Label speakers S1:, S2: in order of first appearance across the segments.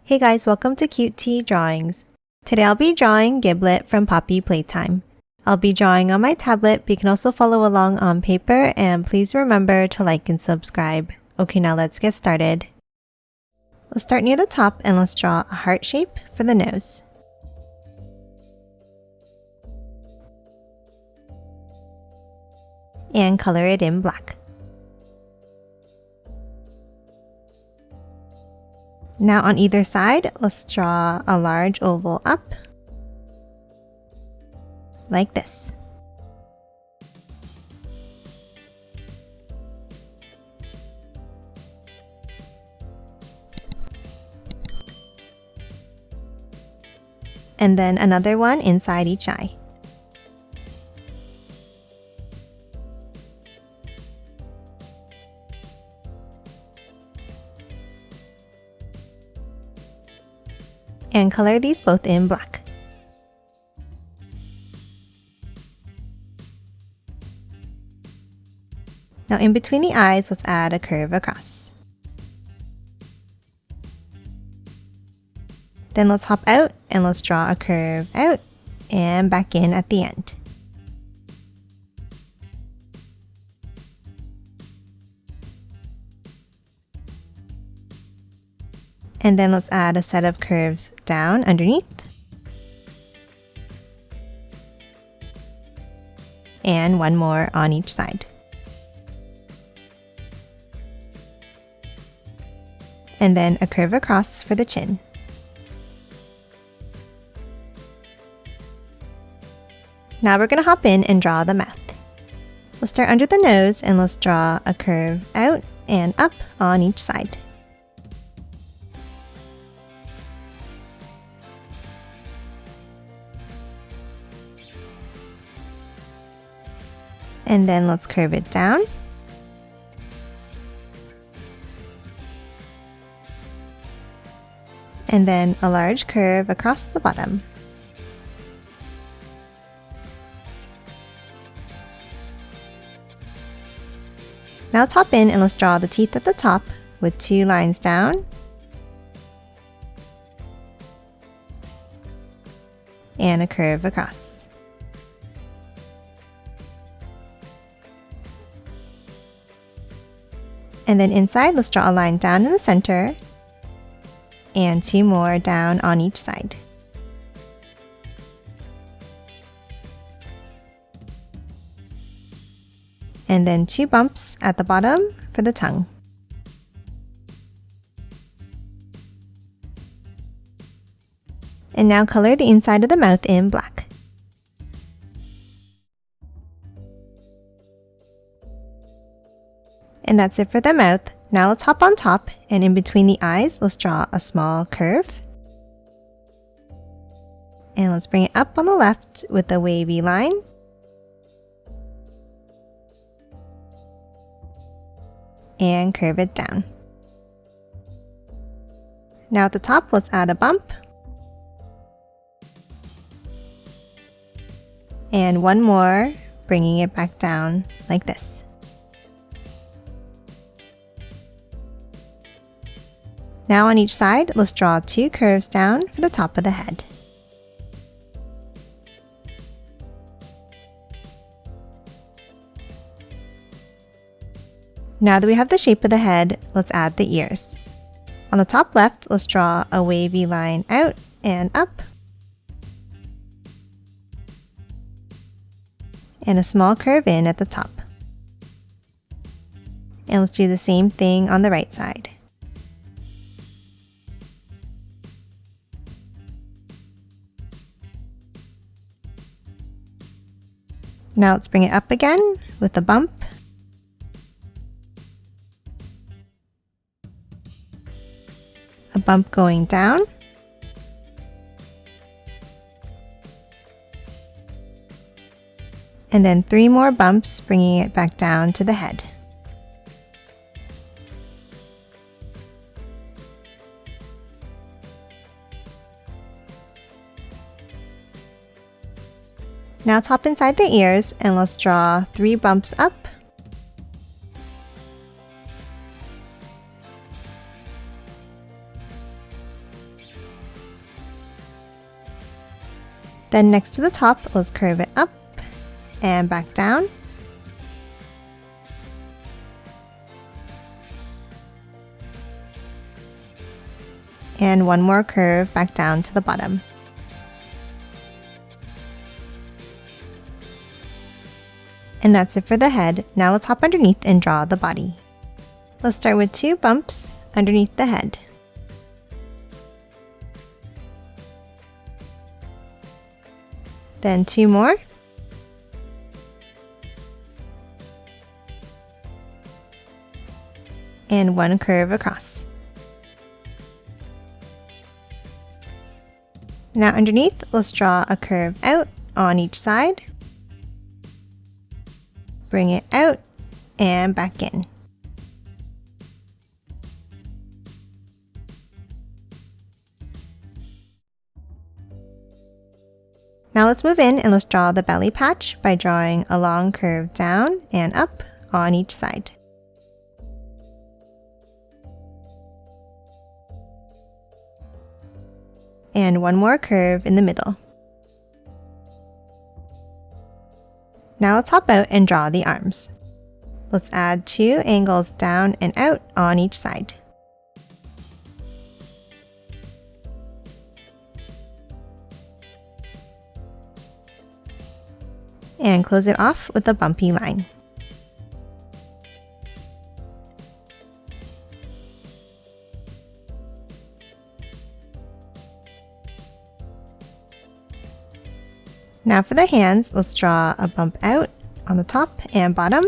S1: Hey guys, welcome to Cute Tea Drawings. Today I'll be drawing Giblet from Poppy Playtime. I'll be drawing on my tablet, but you can also follow along on paper, and please remember to like and subscribe. Okay, now let's get started. Let's start near the top and let's draw a heart shape for the nose. And color it in black. Now on either side, let's draw a large oval up, like this. And then another one inside each eye. And color these both in black. Now in between the eyes, let's add a curve across. Then let's hop out and let's draw a curve out and back in at the end. And then let's add a set of curves down underneath. And one more on each side. And then a curve across for the chin. Now we're going to hop in and draw the mouth. Let's start under the nose and let's draw a curve out and up on each side. And then let's curve it down. And then a large curve across the bottom. Now let's hop in and let's draw the teeth at the top with two lines down. And a curve across. And then inside, let's draw a line down in the center and two more down on each side. And then two bumps at the bottom for the tongue. And now color the inside of the mouth in black. And that's it for the mouth. Now let's hop on top, and in between the eyes, let's draw a small curve. And let's bring it up on the left with a wavy line. And curve it down. Now at the top, let's add a bump. And one more, bringing it back down like this. Now on each side, let's draw two curves down for the top of the head. Now that we have the shape of the head, let's add the ears. On the top left, let's draw a wavy line out and up. And a small curve in at the top. And let's do the same thing on the right side. Now let's bring it up again with a bump. A bump going down. And then three more bumps, bringing it back down to the head. Now let's hop inside the ears and let's draw 3 bumps up. Then next to the top, let's curve it up and back down. And one more curve back down to the bottom. And that's it for the head. Now let's hop underneath and draw the body. Let's start with 2 bumps underneath the head. Then 2 more. And 1 curve across. Now underneath, let's draw a curve out on each side. Bring it out and back in. Now let's move in and let's draw the belly patch by drawing a long curve down and up on each side. And 1 more curve in the middle. Now let's hop out and draw the arms. Let's add 2 angles down and out on each side. And close it off with a bumpy line. Now for the hands, let's draw a bump out on the top and bottom.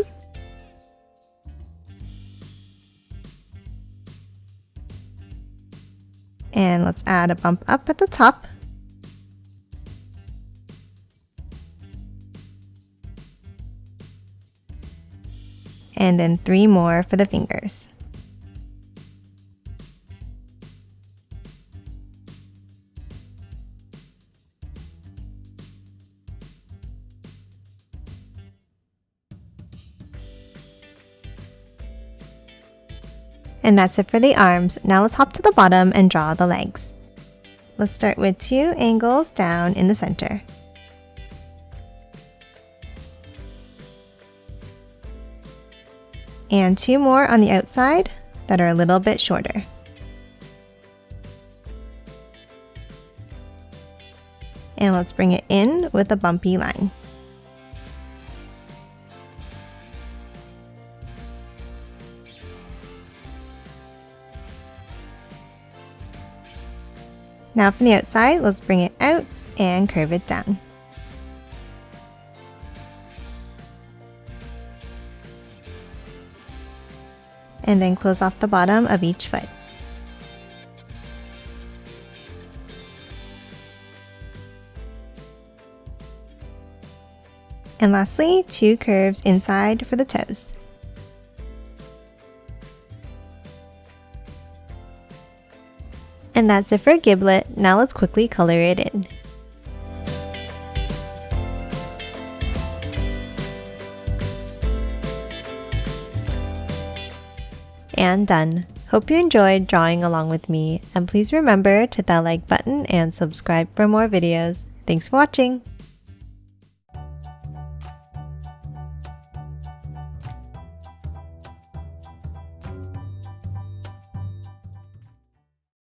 S1: And let's add a bump up at the top. And then 3 more for the fingers. And that's it for the arms. Now let's hop to the bottom and draw the legs. Let's start with 2 angles down in the center. And 2 more on the outside that are a little bit shorter. And let's bring it in with a bumpy line. Now from the outside, let's bring it out and curve it down. And then close off the bottom of each foot. And lastly, 2 curves inside for the toes. And that's it for Giblet. Now let's quickly color it in. And done. Hope you enjoyed drawing along with me, and please remember to hit that like button and subscribe for more videos. Thanks for watching!